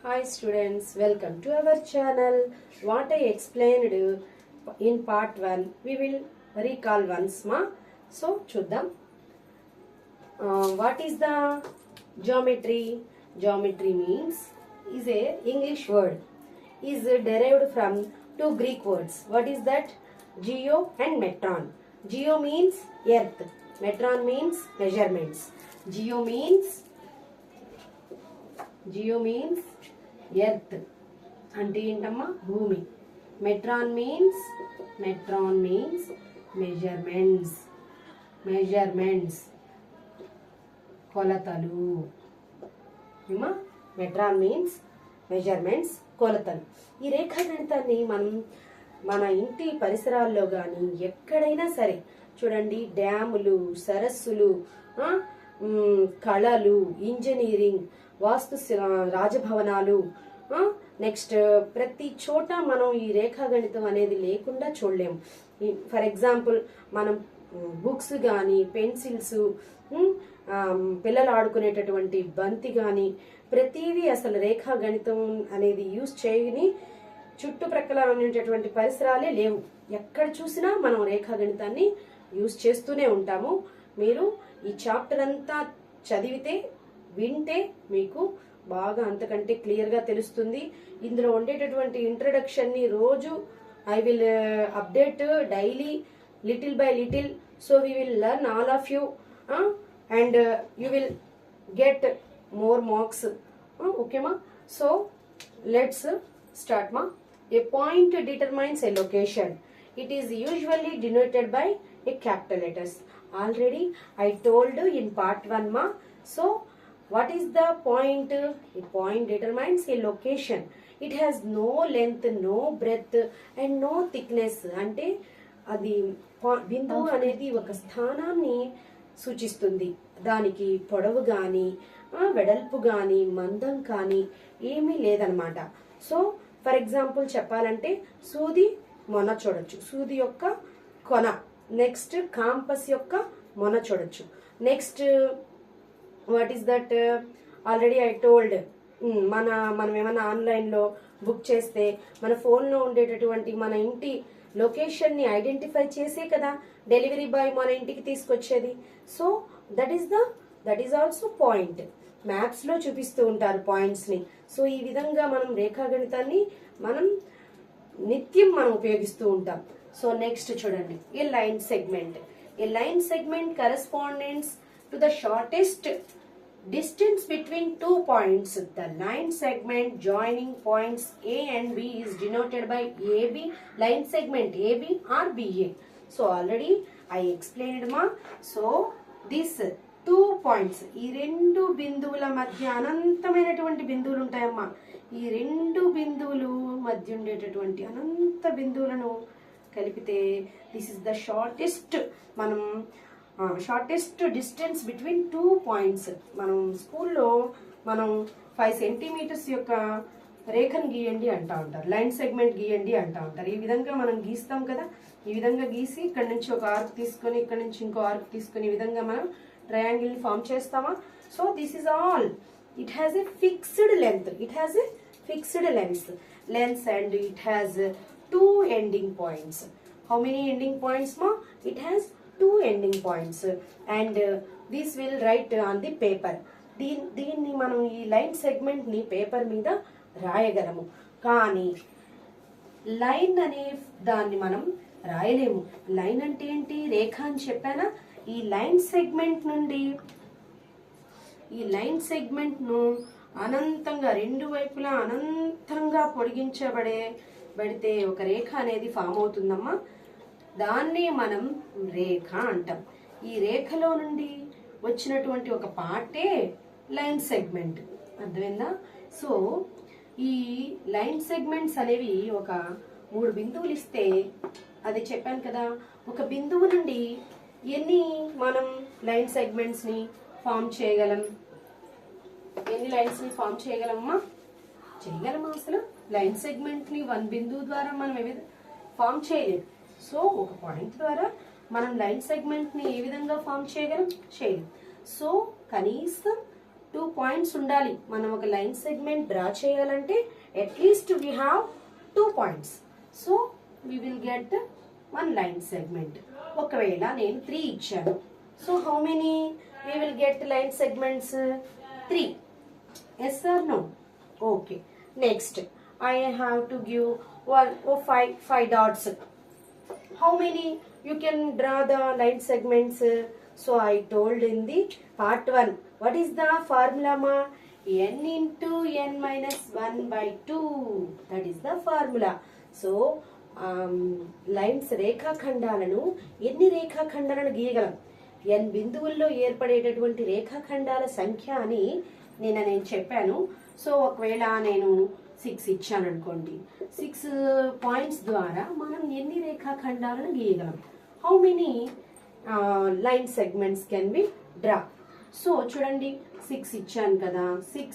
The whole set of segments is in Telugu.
Hi students, welcome to our channel. What I explained in part 1, we will recall once more. So, chuddam. What is the geometry? Geometry means is a English word. Is derived from two Greek words. What is that? Geo and metron. Geo means earth. Metron means measurements. Geo means earth అంటే ఏంటమ్మా భూమి. మెట్రాన్ మీన్స్ మెజర్మెంట్స్ కొలతలు. మెట్రాన్ మీన్స్ మెజర్మెంట్స్ కొలతలు. ఈ రేఖాగణితాన్ని మనం మన ఇంటి పరిసరాల్లో కానీ ఎక్కడైనా సరే చూడండి, డ్యాములు, సరస్సులు, కళలు, ఇంజనీరింగ్, వాస్తు, రాజభవనాలు, నెక్స్ట్ ప్రతి చోట మనం ఈ రేఖాగణితం అనేది లేకుండా చూడలేము. ఫర్ ఎగ్జాంపుల్ మనం బుక్స్ కానీ, పెన్సిల్స్, పిల్లలు ఆడుకునేటటువంటి బంతి కానీ ప్రతిదీ అసలు రేఖాగణితం అనేది యూజ్ చేయని చుట్టుప్రక్కల ఉండేటటువంటి పరిసరాలే లేవు. ఎక్కడ చూసినా మనం రేఖాగణితాన్ని యూజ్ చేస్తూనే ఉంటాము. మీరు ఈ చాప్టర్ అంతా చదివితే, వింటే మీకు బాగా అంతకంటే క్లియర్గా తెలుస్తుంది. ఇందులో ఉండేటటువంటి ఇంట్రడక్షన్ ని రోజు I will update daily, little by little. So we will learn all of you and you will get more marks. Okay ma? So let's start ma. A point determines a location. It is usually denoted by a capital letters. Already I told in part 1 ma. So what is the point? A point determines a location. It has no length, no breadth and no thickness. అంటే అది బిందువు అనేది ఒక స్థానాన్ని సూచిస్తుంది. దానికి పొడవు గాని, వెడల్పు గాని, మందం కానీ ఏమీ లేదనమాట. సో ఫర్ ఎగ్జాంపుల్ చెప్పాలంటే సూది మొన చూడొచ్చు, సూది యొక్క కొన. నెక్స్ట్ కాంపస్ యొక్క మొన చూడొచ్చు. Next what is that? Already I told, మనం ఏమైనా ఆన్లైన్లో బుక్ చేస్తే మన ఫోన్లో ఉండేటటువంటి మన ఇంటి లొకేషన్ని ఐడెంటిఫై చేసే కదా డెలివరీ బాయ్ మన ఇంటికి తీసుకొచ్చేది. So that is also point. Maps లో చూపిస్తూ ఉంటారు పాయింట్స్ ని. సో ఈ విధంగా మనం రేఖాగణితాన్ని నిత్యం ఉపయోగిస్తూ ఉంటాం. సో నెక్స్ట్ చూడండి, a line segment. A line segment correspondence to the shortest distance between 2 points. The line segment joining points A and B is denoted by AB, line segment AB or BA. So already I explained ma. So these 2 points, ఈ రెండు బిందువుల మధ్య అనంతమైనటువంటి బిందువులు ఉంటాయమ్మా. ఈ రెండు బిందువులు మధ్య ఉండేటటువంటి అనంత బిందువులను కలిపితే this is the shortest shortest distance between 2 points. మనం స్కూల్లో 5 సెంటీమీటర్స్ యొక్క రేఖను గీయండి అంటా ఉంటారు, లైన్ సెగ్మెంట్ గీయండి అంటా ఉంటారు. ఈ విధంగా మనం గీస్తాం కదా. ఈ విధంగా గీసి ఇక్కడ నుంచి ఒక ఆర్క్ తీసుకొని, ఇక్కడ నుంచి ఇంకో ఆర్క్ తీసుకొని, ఈ విధంగా మనం ట్రయాంగిల్ ని ఫామ్ చేస్తామా. So this is all. It has a fixed length, lens and it has 2 ending points. How many ending points మా? It has 2 ending points and this will write on the paper. దీన్ని మనం ఈ లైన్ సెగ్మెంట్ ని పేపర్ మీద రాయగలము, కానీ లైన్ అనే దాన్ని మనం రాయలేము. లైన్ అంటే ఏంటి? రేఖ అని చెప్పానా. ఈ లైన్ సెగ్మెంట్ ను అనంతంగా రెండు వైపులా అనంతంగా పొడిగించబడితే ఒక రేఖ అనేది ఫామ్ అవుతుందమ్మా. దాన్ని మనం రేఖ అంటాం. ఈ రేఖలో నుండి వచ్చినటువంటి ఒక పార్టే లైన్ సెగ్మెంట్. అర్థమైందా? సో ఈ లైన్ సెగ్మెంట్స్ అనేవి ఒక 3 బిందువులు ఇస్తే, అది చెప్పాను కదా, ఒక బిందువు నుండి ఎన్ని మనం లైన్ సెగ్మెంట్స్ ని ఫామ్ చేయగలం? ఎన్ని లైన్స్ ని ఫామ్ చేయగలమ్మా? చేయగలమా? అసలు లైన్ సెగ్మెంట్ ని 1 బిందువు ద్వారా మనం ఫామ్ చేయలేము. సో ఒక పాయింట్ ద్వారా మనం లైన్ సెగ్మెంట్ ని ఏ విధంగా ఫామ్ చేయగలం? చేయలేం. సో కనీసం 2 పాయింట్స్ ఉండాలి. మనం ఒక లైన్ సెగ్మెంట్ డ్రా చేయాలంటే at least we have 2 points. So we will get 1 line segment. ఒకవేళ నేను 3 ఇచ్చాను, so how many we will get line segments? 3. Yes or no? Okay. Next I have to give 5 dots. How many you can draw the line segments? So I told in the part 1. What is the formula ma? N into n minus 1 by 2. That is the formula. So lines రేఖాఖండాలను ఎన్ని రేఖాఖండాలను గీయగలం? n బిందువుల్లో ఏర్పడేటటువంటి రేఖాఖండాల సంఖ్య అని నేను చెప్పాను. సో ఒకవేళ నేను 6 ఇచ్చాను అనుకోండి, 6 పాయింట్స్ ద్వారా మనం ఎన్ని రేఖాఖండాలను గీయగలం? How many line segments can be draw? So చూడండి, 6 ఇచ్చాను కదా, 6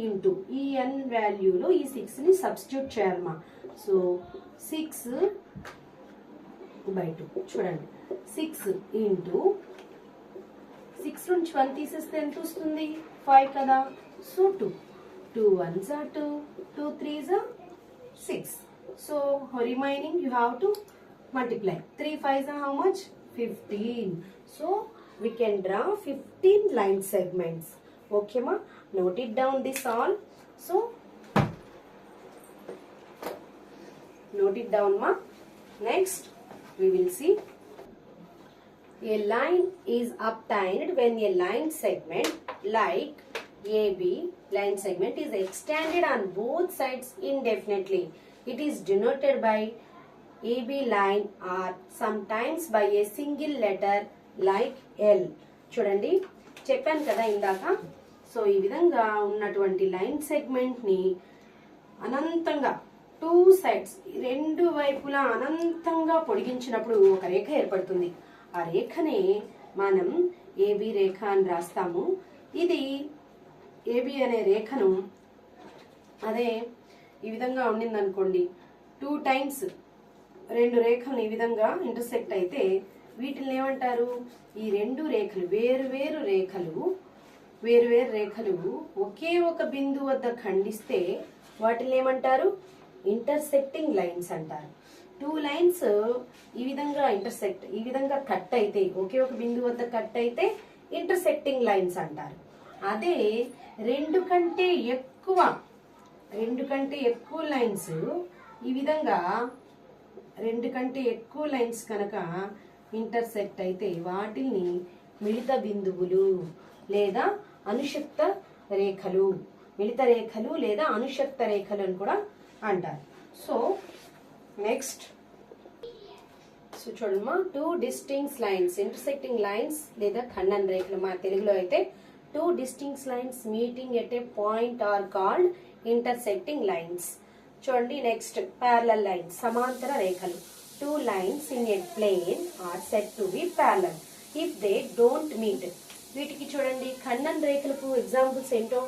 ఇంటూ ఈ n వాల్యూలో ఈ 6ని సబ్స్టిట్యూట్ చేయాలమ్మా. సో 6/2. చూడండి, 6 ఇంటూ 6 నుంచి 1 తీసేస్తే ఎంత వస్తుంది? 5 కదా. So 2 1s are 2, 2 3s are 6. So remaining you have to multiply. 3 5s are how much? 15. So we can draw 15 line segments. Okay ma? Note it down this all. So note it down ma. Next we will see a line is obtained when a line segment like AB line segment is extended on both sides indefinitely. It is denoted by AB line or sometimes by a single letter like L. చూడండి, చెప్పాను కదా ఇందాక. సో ఈ విధంగా ఉన్నటువంటి లైన్ సెగ్మెంట్ ని అనంతంగా 2 sides, 2 వైపులా అనంతంగా పొడిగించినప్పుడు ఒక రేఖ ఏర్పడుతుంది. ఆ రేఖనే మనం AB రేఖ అని రాస్తాము. ఇది AB అనే రేఖను అదే ఈ విధంగా ఉండింది అనుకోండి, 2 times 2 రేఖలు ఈ విధంగా ఇంటర్సెక్ట్ అయితే వీటిని ఏమంటారు? ఈ 2 రేఖలు వేరు రేఖలు ఒకే ఒక బిందువు వద్ద ఖండిస్తే వాటిని ఏమంటారు? ఇంటర్సెక్టింగ్ లైన్స్ అంటారు. 2 లైన్స్ ఈ విధంగా ఇంటర్సెక్ట్, ఈ విధంగా కట్ అయితే, ఒకే ఒక బిందువు వద్ద కట్ అయితే ఇంటర్సెక్టింగ్ లైన్స్ అంటారు. అదే 2 కంటే ఎక్కువ లైన్స్ ఈ విధంగా 2 కంటే ఎక్కువ లైన్స్ కనుక ఇంటర్సెక్ట్ అయితే వాటిని మిళిత బిందువులు లేదా అనుషక్త రేఖలు, మిళిత రేఖలు లేదా అనుషక్త రేఖలు అని కూడా అంటారు. సో నెక్స్ట్ చూడమ్మా, 2 distinct lines, intersecting lines లేదా ఖండన రేఖలు, మా తెలుగులో అయితే 2 distinct lines meeting at a point are called intersecting lines. చూడండి, నెక్స్ట్ parallel lines, సమాంతర రేఖలు. 2 lines in a plane are said to be parallel if they don't meet. వీటికి చూడండి ఖండన రేఖలకు ఎగ్జాంపుల్స్ ఏంటో,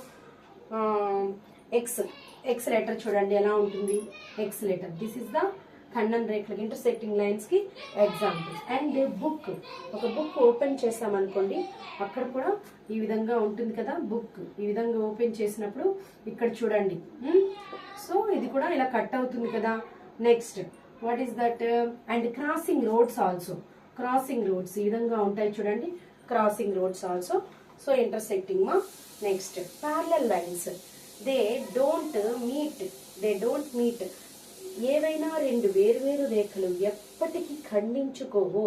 ఎక్స్ లెటర్ చూడండి ఎలా ఉంటుంది, X letter. This is the ఖండన రేఖలకు ఇంటర్సెక్టింగ్ లైన్స్ కి ఎగ్జాంపుల్స్. అండ్ బుక్, ఒక బుక్ ఓపెన్ చేసామనుకోండి, అక్కడ కూడా ఈ విధంగా ఉంటుంది కదా బుక్. ఈ విధంగా ఓపెన్ చేసినప్పుడు ఇక్కడ చూడండి, సో ఇది కూడా ఇలా కట్ అవుతుంది కదా. Next what is that? And crossing roads also, crossing roads ఈ విధంగా ఉంటాయి చూడండి, crossing roads also. So intersecting మా. Next parallel lines, they don't meet. ఏవైనా 2 వేరు రేఖలు ఎప్పటికీ ఖండించుకోవో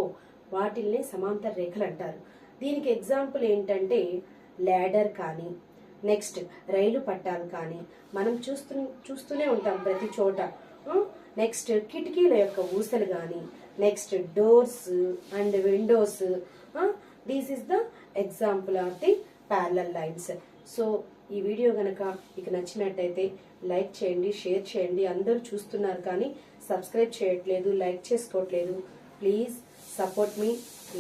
వాటిల్నే సమాంతర రేఖలు అంటారు. దీనికి ఎగ్జాంపుల్ ఏంటంటే ల్యాడర్ కానీ, నెక్స్ట్ రైలు పట్టాలు కానీ మనం చూస్తూనే ఉంటాం ప్రతి చోట. నెక్స్ట్ కిటికీల యొక్క ఊసలు కానీ, next doors and Windows. This is the example of the parallel lines. So ఈ వీడియో గనక మీకు నచ్చినట్టయితే లైక్ చేయండి, షేర్ చేయండి. అందరూ చూస్తున్నారు కానీ సబ్స్క్రైబ్ చేయట్లేదు, లైక్ చేసుకోవట్లేదు. ప్లీజ్ సపోర్ట్ మీ,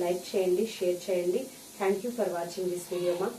లైక్ చేయండి, షేర్ చేయండి. Thank you for watching this video మా.